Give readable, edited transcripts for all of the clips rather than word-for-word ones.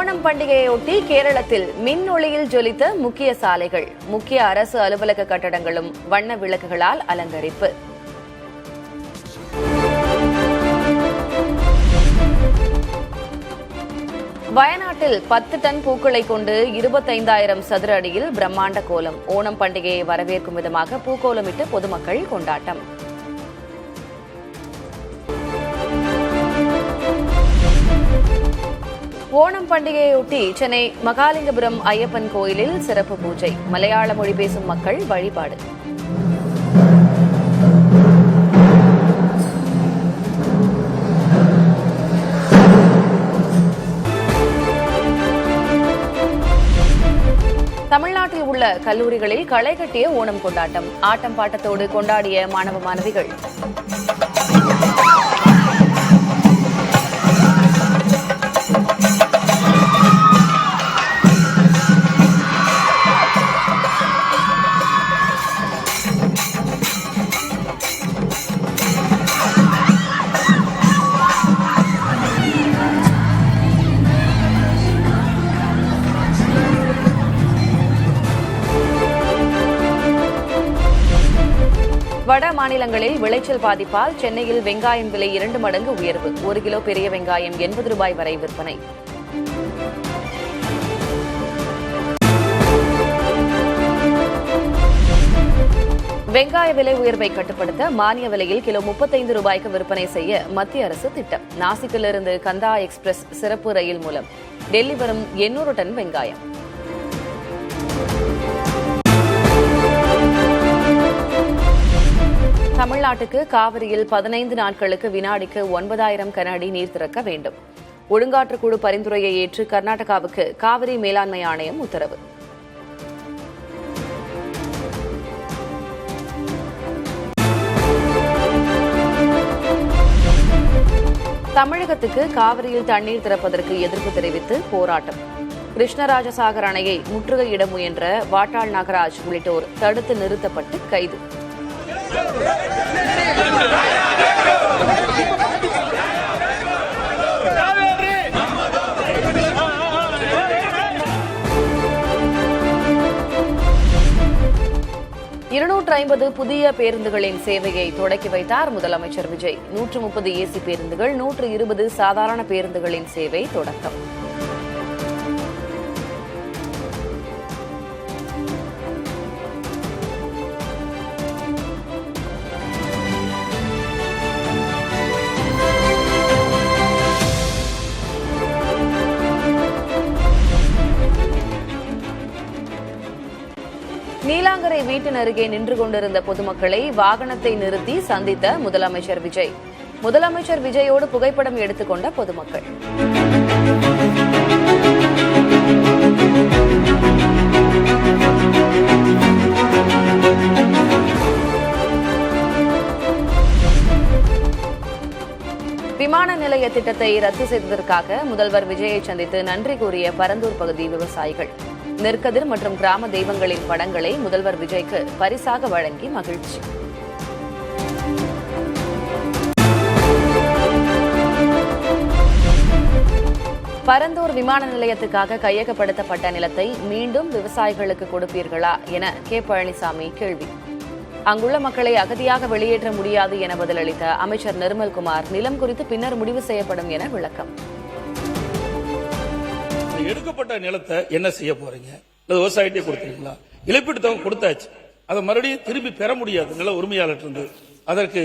ஓணம் பண்டிகையொட்டி கேரளத்தில் மின் ஒளியில் ஜொலித்த முக்கிய சாலைகள், முக்கிய அரசு அலுவலக கட்டடங்களும் வண்ண விளக்குகளால் அலங்கரிப்பு. வயநாட்டில் 10 டன் பூக்களை கொண்டு 25,000 சதுர அடியில் பிரம்மாண்ட கோலம். ஓணம் பண்டிகையை வரவேற்கும் விதமாக பூக்கோலமிட்டு பொதுமக்கள் கொண்டாட்டம். ஓணம் பண்டிகையொட்டி சென்னை மகாலிங்கபுரம் ஐயப்பன் கோயிலில் சிறப்பு பூஜை. மலையாள மொழி பேசும் மக்கள் வழிபாடு. தமிழ்நாட்டில் உள்ள கல்லூரிகளில் களை கட்டிய ஓணம் கொண்டாட்டம். ஆட்டம் பாட்டத்தோடு கொண்டாடிய மாணவ மாணவிகள். வட மாநிலங்களில் விளைச்சல் பாதிப்பால் சென்னையில் வெங்காயம் விலை 2 மடங்கு உயர்வு. 1 கிலோ பெரிய வெங்காயம் 80 ரூபாய் வரை விற்பனை. வெங்காய விலை உயர்வை கட்டுப்படுத்த மானிய விலையில் கிலோ 35 ரூபாய்க்கு விற்பனை செய்ய மத்திய அரசு திட்டம். நாசிக்கிலிருந்து கந்தா எக்ஸ்பிரஸ் சிறப்பு ரயில் மூலம் டெல்லி வரும் 800 டன் வெங்காயம். தமிழ்நாட்டுக்கு காவிரியில் 15 நாட்களுக்கு வினாடிக்கு 9,000 கன அடி நீர் திறக்க வேண்டும். ஒழுங்காற்றுக்குழு பரிந்துரையை ஏற்று கர்நாடகாவுக்கு காவிரி மேலாண்மை ஆணையம் உத்தரவு. தமிழகத்துக்கு காவிரியில் தண்ணீர் திறப்பதற்கு எதிர்ப்பு தெரிவித்து போராட்டம். கிருஷ்ணராஜசாகர் அணையை முற்றுகையிட முயன்ற வாட்டாள் நாகராஜ் உள்ளிட்டோர் தடுத்து நிறுத்தப்பட்டு கைது. புதிய பேருந்துகளின் சேவையை தொடக்கி வைத்தார் முதலமைச்சர் விஜய். 130 ஏசி பேருந்துகள், 120 சாதாரண பேருந்துகளின் சேவை தொடக்கம். நீலாங்கரை வீட்டின் அருகே நின்று கொண்டிருந்த பொதுமக்களை வாகனத்தை நிறுத்தி சந்தித்த முதலமைச்சர் விஜய். முதலமைச்சர் விஜயோடு புகைப்படம் எடுத்துக்கொண்ட பொதுமக்கள். விமான நிலைய திட்டத்தை ரத்து செய்ததற்காக முதல்வர் விஜயை சந்தித்து நன்றி கூறிய பரந்தூர் பகுதி விவசாயிகள். நெற்கதிர் மற்றும் கிராம தெய்வங்களின் படங்களை முதல்வர் விஜய்க்கு பரிசாக வழங்கி மகிழ்ச்சி. பரந்தூர் விமான நிலையத்துக்காக கையகப்படுத்தப்பட்ட நிலத்தை மீண்டும் விவசாயிகளுக்கு கொடுப்பீர்களா என கே பழனிசாமி கேள்வி. அங்குள்ள மக்களை அகதியாக வெளியேற்ற முடியாது என பதிலளித்த அமைச்சர் நிர்மல்குமார் நிலம் குறித்து பின்னர் முடிவு செய்யப்படும் என விளக்கம். எடுக்கப்பட்ட நிலத்தை என்ன செய்ய போறீங்க? விவசாயிட்டே கொடுத்தீங்களா? இழப்பீட்டு தொகை கொடுத்தாச்சு, அதை மறுபடியும் திரும்பி பெற முடியாது நில உரிமையாளர் இருந்து. அதற்கு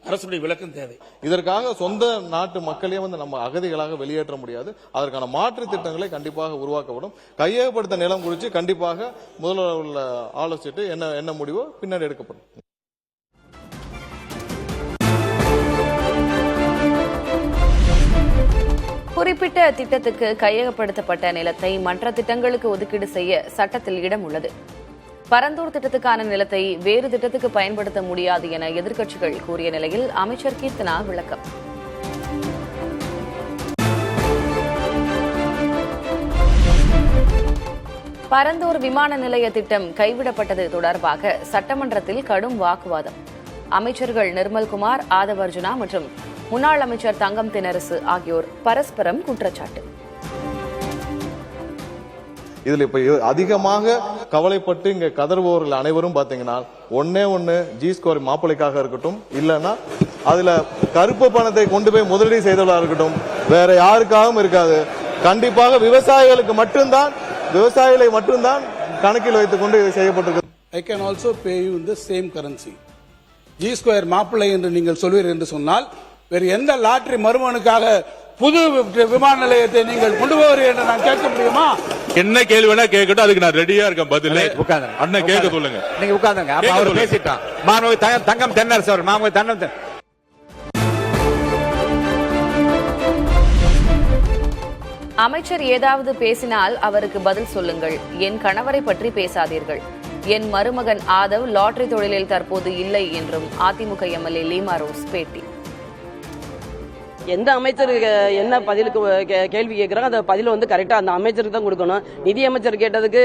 அரசுடைய விளக்கம் தேவை. இதற்காக சொந்த நாட்டு மக்களே நம்ம அகதிகளாக வெளியேற்ற முடியாது. அதற்கான மாற்று திட்டங்களை கண்டிப்பாக உருவாக்கப்படும். கையகப்படுத்த நிலம் குறித்து கண்டிப்பாக முதல்வர் ஆலோசித்து என்ன முடிவோ பின்னாடி எடுக்கப்படும். குறிப்பிட்ட திட்டத்துக்கு கையகப்படுத்தப்பட்ட நிலத்தை மற்ற திட்டங்களுக்கு ஒதுக்கீடு செய்ய சட்டத்தில் இடம் உள்ளது. பரந்தூர் திட்டத்துக்கான நிலத்தை வேறு திட்டத்துக்கு பயன்படுத்த முடியாது என எதிர்க்கட்சிகள் கூறிய நிலையில் அமைச்சர் கீர்த்தனா விளக்கம். பரந்தூர் விமான நிலைய திட்டம் கைவிடப்பட்டது தொடர்பாக சட்டமன்றத்தில் கடும் வாக்குவாதம். அமைச்சர்கள் நிர்மல்குமார், ஆதவர்ஜுனா மற்றும் முன்னாள் அமைச்சர் தங்கம் தென்னரசு ஆகியோர் பரஸ்பரம் குற்றச்சாட்டு. இதுல இப்ப அதிகமாக கவலைப்பட்டு இங்க கதறுபவர்கள் அனைவரும் பாத்தீங்கன்னா ஒண்ணு ஜி ஸ்கோர் மாப்பிளைக்காக இருக்கட்டும், இல்லைன்னா அதுல கருப்பு பணத்தை கொண்டு போய் முதலீடு செய்தவர்களா இருக்கட்டும், வேற யாருக்காகவும் இருக்காது. கண்டிப்பாக விவசாயிகளை மட்டும்தான் கணக்கில் வைத்துக் கொண்டு இது செய்யப்பட்டிருக்கு. I can also pay you in the same currency. G square மாப்பிள்ளை என்று நீங்கள் சொல்வீர்கள் என்று சொன்னால் வேறு எந்த லாட்டரி மருமகனுக்காக புது விமான நிலையத்தை நீங்கள் கொண்டு போவீர்கள் என்று நான் கேட்க முடியுமா? என்ன கேள்வி வேணா கேட்கட்டும், அதுக்கு நான் ரெடியா இருக்கேன். பதில் அண்ணன் கேட்க சொல்லுங்க. நீங்க உட்கார்ந்துங்க. அவர் பேசிட்டான். மாணவி தங்கம் தென்னரசு அவர் மாணவி தன்னம். அமைச்சர் ஏதாவது பேசினால் அவருக்கு பதில் சொல்லுங்கள். என் கணவரை பற்றி பேசாதீர்கள். என் மருமகன் ஆதவ் லாட்டரி தொழிலில் தற்போது இல்லை என்றும் அதிமுக எம்எல்ஏ லீமா ரோஸ் பேட்டி. எந்த அமைச்சர் என்ன பதிலுக்கு கேள்வி கேட்குறாங்க அந்த பதில் வந்து கரெக்டாக அந்த அமைச்சருக்கு தான் கொடுக்கணும். நிதி அமைச்சர் கேட்டதுக்கு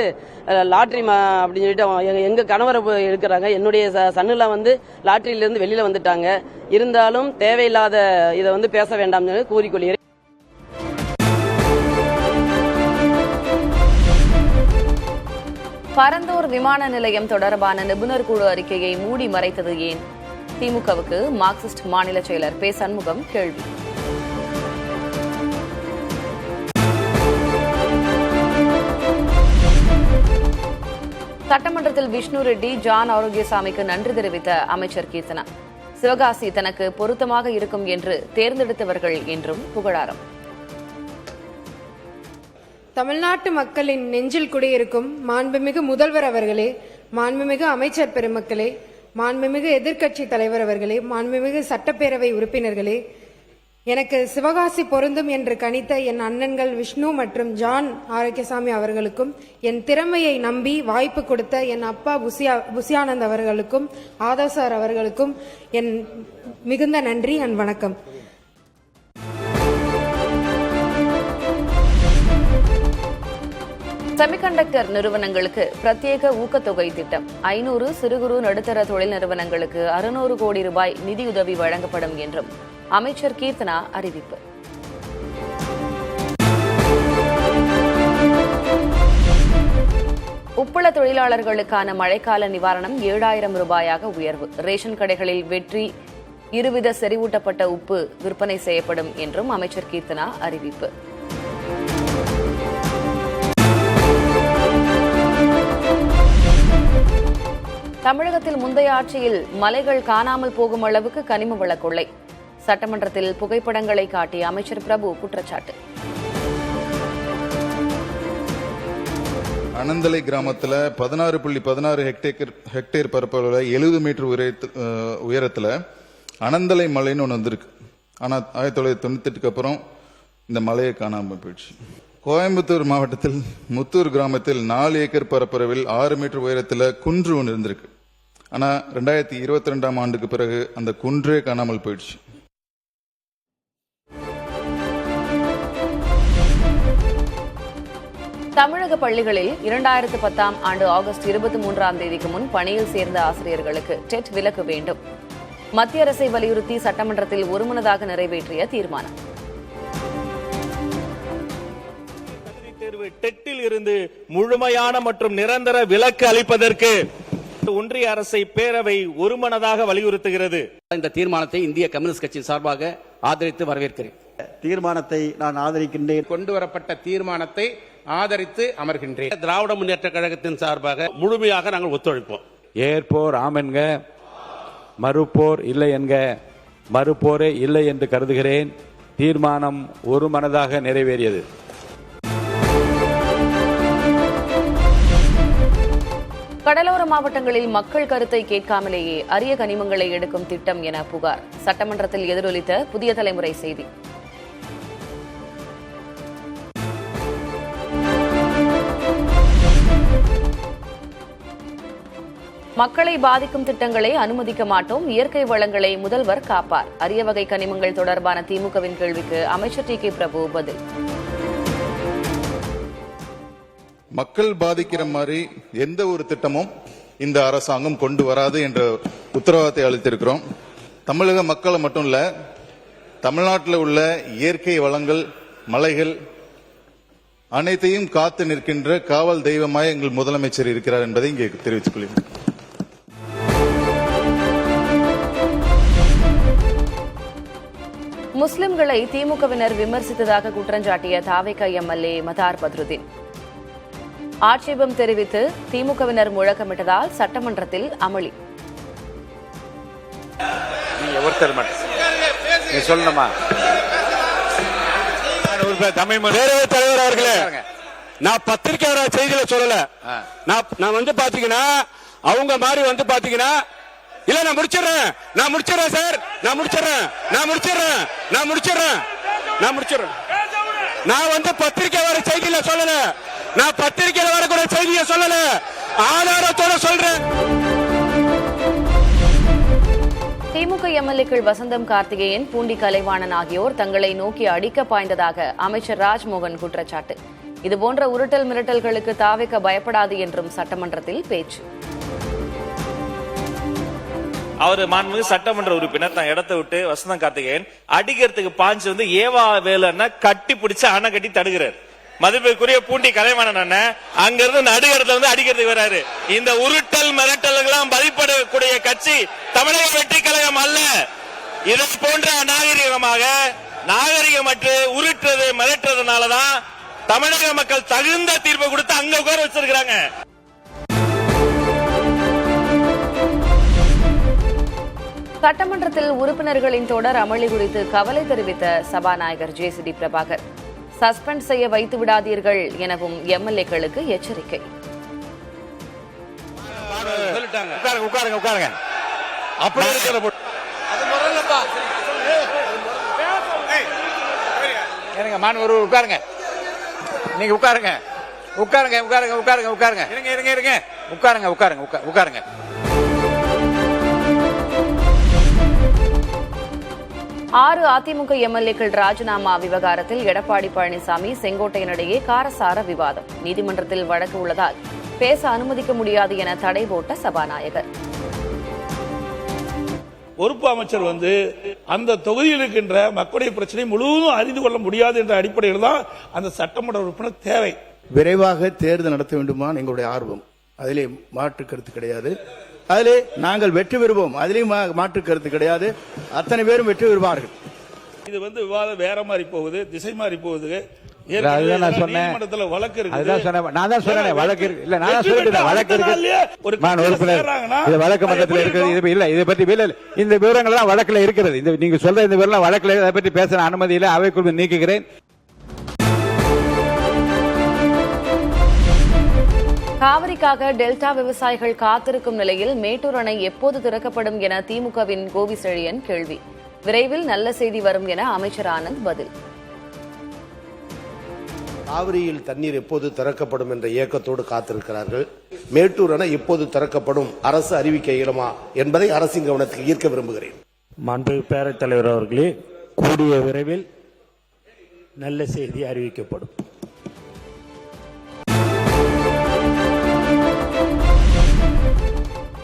லாட்ரி அப்படின்னு சொல்லிட்டு எங்கள் கணவரை இருக்கிறாங்க. என்னுடைய சன்னுலாம் வந்து லாட்ரியிலேருந்து வெளியில் வந்துட்டாங்க. இருந்தாலும் தேவையில்லாத இதை வந்து பேச வேண்டாம்னு கூறிக்கொள்கிறேன். பரந்தூர் விமான நிலையம் தொடர்பான நிபுணர் குழு அறிக்கையை மூடி மறைத்தது ஏன்? திமுகவுக்கு மார்க்சிஸ்ட் மாநில செயலர் பே. சண்முகம் கேள்வி. சட்டமன்றத்தில் விஷ்ணு ரெட்டி, ஜான் ஆரோக்கியசாமிக்கு நன்றி தெரிவித்த அமைச்சர் கீர்த்தனா. சிவகாசி தனக்கு பொருத்தமாக இருக்கும் என்று தேர்ந்தெடுத்தவர்கள் என்றும் புகழாரம். தமிழ்நாட்டு மக்களின் நெஞ்சில் குடியிருக்கும் மாண்புமிகு முதல்வர் அவர்களே, மாண்புமிகு அமைச்சர் பெருமக்களே, மாண்புமிகு எதிர்க்கட்சி தலைவர் அவர்களே, மாண்புமிகு சட்டப்பேரவை உறுப்பினர்களே, எனக்கு சிவகாசி பொருந்தும் என்று கணித்த என் அண்ணன்கள் விஷ்ணு மற்றும் ஜான் ஆரோக்கியசாமி அவர்களுக்கும், என் திறமையை நம்பி வாய்ப்பு கொடுத்த என் அப்பா புசியானந்த் அவர்களுக்கும், ஆதவ் சார் அவர்களுக்கும் என் மிகுந்த நன்றி அண்ட் வணக்கம். செமிகண்டக்டர் நிறுவனங்களுக்கு பிரத்யேக ஊக்கத்தொகை திட்டம். 500 சிறு குறு நடுத்தர தொழில் நிறுவனங்களுக்கு 600 கோடி ரூபாய் நிதியுதவி வழங்கப்படும் என்றும் அமைச்சர் கீர்த்தனா அறிவிப்பு. உப்பள தொழிலாளர்களுக்கான மழைக்கால நிவாரணம் 7000 ரூபாயாக உயர்வு. ரேஷன் கடைகளில் வெற்றி இருவித செறிவூட்டப்பட்ட உப்பு விற்பனை செய்யப்படும் என்றும் அமைச்சர் கீர்த்தனா அறிவிப்பு. தமிழகத்தில் முந்தைய ஆட்சியில் மலைகள் காணாமல் போகும் அளவுக்கு கனிம வள கொள்ளை. சட்டமன்றத்தில் புகைப்படங்களை காட்டி அமைச்சர் பிரபு குற்றச்சாட்டு. அனந்தலை கிராமத்தில் 16.16 ஹெக்டேர் பரப்பளவுல 70 மீட்டர் உயரத்தில் அனந்தலை மலைன்னு ஒன்று வந்திருக்கு. ஆனால் 1998 அப்புறம் இந்த மலையை காணாமல் போயிடுச்சு. கோயம்புத்தூர் மாவட்டத்தில் முத்தூர் கிராமத்தில் 4 ஏக்கர் பரப்பளவில் 6 மீட்டர் உயரத்தில் குன்று ஒன்று இருந்திருக்கு. ஆனால் 2022 ஆண்டுக்கு பிறகு அந்த குன்றே காணாமல் போயிடுச்சு. தமிழக பள்ளிகளில் 2010 ஆண்டு ஆகஸ்ட் 23ஆம் தேதிக்கு முன் பணியில் சேர்ந்த ஆசிரியர்களுக்கு டெட் விலக்கு வேண்டும். மத்திய அரசை வலியுறுத்தி சட்டமன்றத்தில் ஒருமனதாக நிறைவேற்றிய தீர்மானம். தேர்வு டெட்டில் இருந்து முழுமையான மற்றும் நிரந்தர விலக்கு அளிப்பதற்கு ஒன்றிய அரசை பேரவை ஒருமனதாக வலியுறுத்துகிறது. இந்த தீர்மானத்தை இந்திய கம்யூனிஸ்ட் கட்சி சார்பாக ஆதரித்து வரவேற்கிறேன். தீர்மானத்தை நான் ஆதரிக்கின்றேன். கொண்டு வரப்பட்ட தீர்மானத்தை ஆதரித்து அமர்கின்றேன். திராவிட முன்னேற்ற கழகத்தின் சார்பாக முழுமையாக நாங்கள் ஒத்துழைப்போம். ஏற்போர் ஆம் என்க, மறுப்போர் இல்லை என்க. மறுப்போரே இல்லை என்று கருதுகிறேன். தீர்மானம் ஒருமனதாக நிறைவேறியது. கடலோர மாவட்டங்களில் மக்கள் கருத்தை கேட்காமலேயே அரிய கனிமங்களை எடுக்கும் திட்டம் என புகார். சட்டமன்றத்தில் எதிரொலித்த புதிய தலைமுறை செய்தி. மக்களை பாதிக்கும் திட்டங்களை அனுமதிக்க மாட்டோம். இயற்கை வளங்களை முதல்வர் காப்பார். அரிய வகை கனிமங்கள் தொடர்பான திமுகவின் கேள்விக்கு அமைச்சர் டி. கே. பிரபு பதில். மக்கள் பாதிக்கிற மாதிரி எந்த ஒரு திட்டமும் இந்த அரசாங்கம் கொண்டு வராது என்ற உத்தரவாதத்தை அளித்திருக்கிறோம். தமிழக மக்களை மட்டும் இல்ல, தமிழ்நாட்டில் உள்ள இயற்கை வளங்கள், மலைகள், அனைத்தையும் காத்து நிற்கின்ற காவல் தெய்வமாய் எங்கள் முதலமைச்சர் இருக்கிறார் என்பதை இங்கே தெரிவித்துக் கொள்கிறேன். முஸ்லிம்களை திமுகவினர் விமர்சித்ததாக குற்றஞ்சாட்டிய தாவேகா எம்எல்ஏ மதார் பத்ருதீன் ஆட்சேபம் தெரிவித்து திமுகவினர் முழக்கமிட்டதால் சட்டமன்றத்தில் அமளி. ஒருத்தர் மட்டும் சொல்லணுமா? தலைவர் அவர்களே, நான் பத்திரிகையாளர் செய்தியில சொல்லல. நான் வந்து பாத்தீங்கன்னா அவங்க மாதிரி வந்து பாத்தீங்கன்னா இல்ல நான் முடிச்சிடறேன் சார், நான் முடிச்சிடறேன். நான் வந்து பத்திரிகையாளர் செய்தியில சொல்லல, நான் பத்திரிகையில வரக்கூடிய செய்தியை சொல்லல, ஆதாரத்தோட சொல்றேன். திமுக எம்எல்ஏக்கள் வசந்தம் கார்த்திகேயன், பூண்டி கலைவாணன் ஆகியோர் தங்களை நோக்கி அடிக்க பாய்ந்ததாக அமைச்சர் ராஜ்மோகன் குற்றச்சாட்டு. இதுபோன்ற உருட்டல் மிரட்டல்களுக்கு தாவேக பயப்படாது என்றும் சட்டமன்றத்தில் பேச்சு. அவர் மாண்புமிகு சட்டமன்ற உறுப்பினர் தான் இடத்தை விட்டு வசந்தம் கார்த்திகேயன் அடிக்கிறதுக்கு பாஞ்சு வந்து ஏவா வேலைன்னா கட்டி பிடிச்சு அணை கட்டி தடுக்கிறார். மதிப்பிற்குரிய பூண்டி கலைவாணன் அண்ணன் அங்க இருந்து நடுகரத்துல வந்து அடிக்கிறதுக்கு வராரு. இந்த உருட்டல் மிரட்டல்களாம் பதிப்படக்கூடிய கட்சி தமிழக வெற்றி கழகம் அல்ல. இதை போன்ற நாகரிகமற்று உருட்டுறது மிரட்டுறதுனாலதான் தமிழக மக்கள் தகுந்த தீர்ப்பு கொடுத்து அங்க உட்கார வச்சிருக்காங்க. சட்டமன்றத்தில் உறுப்பினர்களின் தொடர் அமளி குறித்து கவலை தெரிவித்த சபாநாயகர் ஜே.சி.டி. பிரபாகர், சஸ்பெண்ட் செய்ய வைத்து விடாதீர்கள் எனவும் எம்எல்ஏக்களுக்கு எச்சரிக்கை. உட்காருங்க. உட்காருங்க. நீங்க உட்காருங்க. உட்காருங்க. 6 அதிமுக எம்எல்ஏக்கள் ராஜினாமா விவகாரத்தில் எடப்பாடி பழனிசாமி செங்கோட்டையன் இடையே காரசார விவாதம். நீதிமன்றத்தில் வழக்கு உள்ளதால் பேச அனுமதிக்க முடியாது என தடை போட்ட சபாநாயகர். பொறுப்பு அமைச்சர் வந்து அந்த தொகுதியில் இருக்கின்ற மக்களுடைய பிரச்சனை முழுவதும் அறிந்து கொள்ள முடியாது என்ற அடிப்படையில் தான் அந்த சட்டமன்ற உறுப்பினர் தேவை. விரைவாக தேர்தல் நடத்த வேண்டுமா எங்களுடைய ஆர்வம், அதிலே மாற்று கருத்து கிடையாது. அதிலே நாங்கள் வெற்றி பெறுவோம், அதிலேயும் மாற்று கருத்து கிடையாது. அத்தனை பேரும் வெற்றி பெறுவார்கள். இது வந்து விவாதம் வேற மாதிரி போகுது, திசை மாறி போகுது. வழக்கு இருக்கு. வழக்கு மன்றத்தில் இருக்குது. இதை பற்றி இந்த விவரங்கள் எல்லாம் வழக்கில் இருக்கிறது. நீங்க சொல்ற இந்த விவரம் வழக்கில் அதை பற்றி பேச அனுமதி இல்லை. அவைக்குள் நீக்குகிறேன். காவிரிக்காக டெல்டா விவசாயிகள் காத்திருக்கும் நிலையில் மேட்டூர் அணை எப்போது திறக்கப்படும் என திமுகவின் கோவி செழியன் கேள்வி. விரைவில் நல்ல செய்தி வரும் என அமைச்சர் ஆனந்த் பதில். காவிரியில் தண்ணீர் எப்போது திறக்கப்படும் என்ற ஏக்கத்தோடு காத்திருக்கிறார்கள். மேட்டூர் அணை எப்போது திறக்கப்படும் அரசு அறிவிக்க இயலுமா என்பதை அரசின் கவனத்துக்கு ஈர்க்க விரும்புகிறேன். மாண்புமிகு பேரவைத் தலைவர் அவர்களே, கூடிய விரைவில் நல்ல செய்தி அறிவிக்கப்படும்.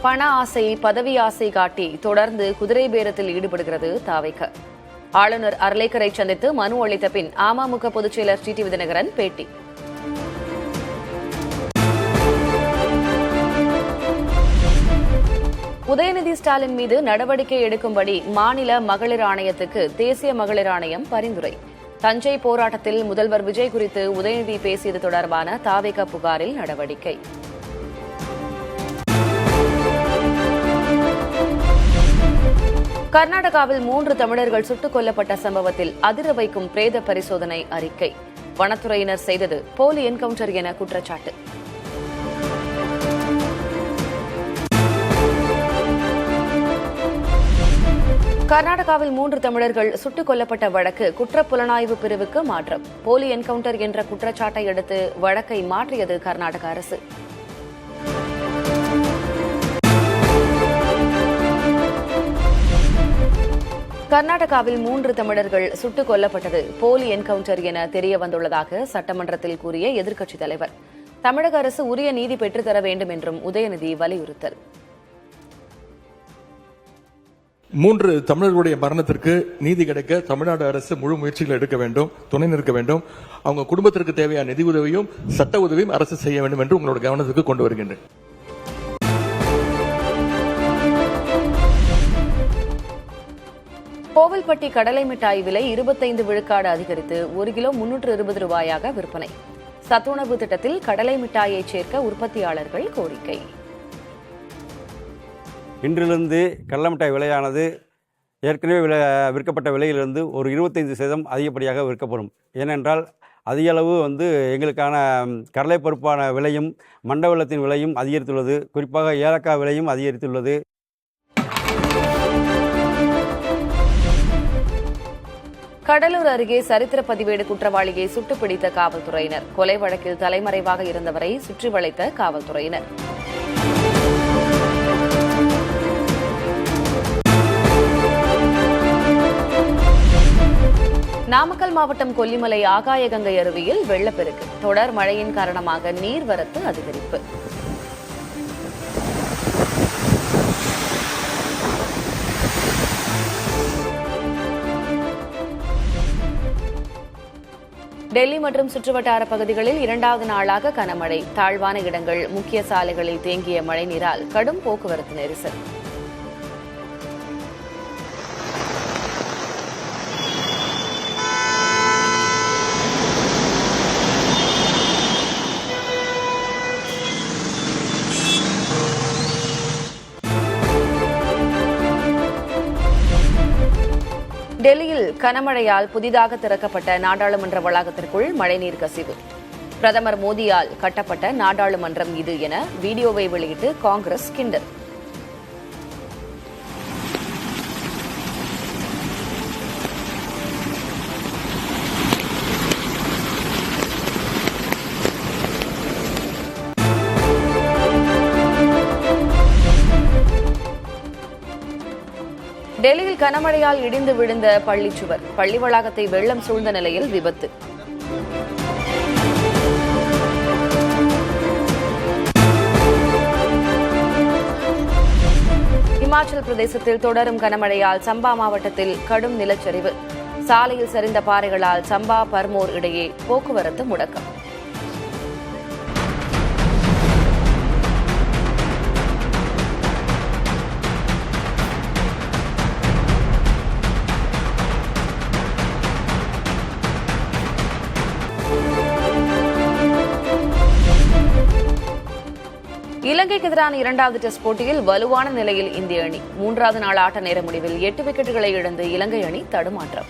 பண ஆசை, பதவி ஆசை காட்டி தொடர்ந்து குதிரை பேரத்தில் ஈடுபடுகிறது தாவேக. ஆளுநர் அர்லேக்கரை சந்தித்து மனு அளித்த பின் அமமுக பொதுச் செயலர் டிடிவி தினகரன் பேட்டி. உதயநிதி ஸ்டாலின் மீது நடவடிக்கை எடுக்கும்படி மாநில மகளிர் ஆணையத்துக்கு தேசிய மகளிர் ஆணையம் பரிந்துரை. தஞ்சை போராட்டத்தில் முதல்வர் விஜய் குறித்து உதயநிதி பேசியது தொடர்பான தாவேக புகாரில் நடவடிக்கை. கர்நாடகாவில் 3 தமிழர்கள் சுட்டுக் கொல்லப்பட்ட சம்பவத்தில் அதிர வைக்கும் பிரேத பரிசோதனை அறிக்கை. வனத்துறையினர் செய்தது போலி என்கவுண்டர் என குற்றச்சாட்டு. கர்நாடகாவில் 3 தமிழர்கள் சுட்டுக் கொல்லப்பட்ட வழக்கு குற்றப்புலனாய்வு பிரிவுக்கு மாற்றம். போலி என்கவுண்டர் என்ற குற்றச்சாட்டை அடுத்து வழக்கை மாற்றியது கர்நாடக அரசு. கர்நாடகாவில் 3 தமிழர்கள் சுட்டுக் கொல்லப்பட்டது போலி என்கவுண்டர் என தெரிய வந்துள்ளதாக சட்டமன்றத்தில் கூறிய எதிர்க்கட்சித் தலைவர். தமிழக அரசு உரிய நீதி பெற்றுத்தர வேண்டும் என்றும் உதயநிதி வலியுறுத்தல். 3 தமிழர்களுடைய மரணத்திற்கு நீதி கிடைக்க தமிழ்நாடு அரசு முழு முயற்சிகள் எடுக்க வேண்டும், துணை நிற்க வேண்டும். அவங்க குடும்பத்திற்கு தேவையான நிதி உதவியும் சட்ட உதவியும் அரசு செய்ய வேண்டும் என்று உங்களோட கவனத்துக்கு கொண்டு வருகின்றேன். கோவில்பட்டி கடலை மிட்டாய் விலை 25 விழுக்காடு அதிகரித்து 1 கிலோ 320 ரூபாயாக விற்பனை. சத்துணவு திட்டத்தில் கடலை மிட்டாயை சேர்க்க உற்பத்தியாளர்கள் கோரிக்கை. இன்றிலிருந்து கடலை மிட்டாய் விலையானது ஏற்கனவே விற்கப்பட்ட விலையிலிருந்து ஒரு 25% அதிகப்படியாக விற்கப்படும். ஏனென்றால் அதிக அளவு எங்களுக்கான கடலை பருப்பான விலையும் மண்டவெல்லத்தின் விலையும் அதிகரித்துள்ளது. குறிப்பாக ஏலக்காய் விலையும் அதிகரித்துள்ளது. கடலூர் அருகே சரித்திர பதிவேடு குற்றவாளியை சுட்டுப்பிடித்த காவல்துறையினர். கொலை வழக்கில் தலைமறைவாக இருந்தவரை சுற்றி வளைத்த காவல்துறையினர். நாமக்கல் மாவட்டம் கொல்லிமலை ஆகாயகங்கை அருவியில் வெள்ளப்பெருக்கு. தொடர் மழையின் காரணமாக நீர்வரத்து அதிகரிப்பு. டெல்லி மற்றும் சுற்றுவட்டார பகுதிகளில் 2வது நாளாக கனமழை. தாழ்வான இடங்கள், முக்கிய சாலைகளில் தேங்கிய மழைநீரால் கடும் போக்குவரத்து நெரிசல். டெல்லியில் கனமழையால் புதிதாக திறக்கப்பட்ட நாடாளுமன்ற வளாகத்திற்குள் மழைநீர் கசிவு. பிரதமர் மோடியால் கட்டப்பட்ட நாடாளுமன்றம் இது என வீடியோவை வெளியிட்டு காங்கிரஸ் கிண்டல். டெல்லியில் கனமழையால் இடிந்து விழுந்த பள்ளி சுவர். பள்ளி வளாகத்தை வெள்ளம் சூழ்ந்த நிலையில் விபத்து. இமாச்சல பிரதேசத்தில் தொடரும் கனமழையால் சம்பா மாவட்டத்தில் கடும் நிலச்சரிவு. சாலையில் சரிந்த பாறைகளால் சம்பா பர்மோர் இடையே போக்குவரத்து முடக்கம். இலங்கைக்கு எதிரான 2வது டெஸ்ட் போட்டியில் வலுவான நிலையில் இந்திய அணி. 3வது நாள் ஆட்ட நேர முடிவில் 8 விக்கெட்டுகளை இழந்து இலங்கை அணி தடுமாற்றம்.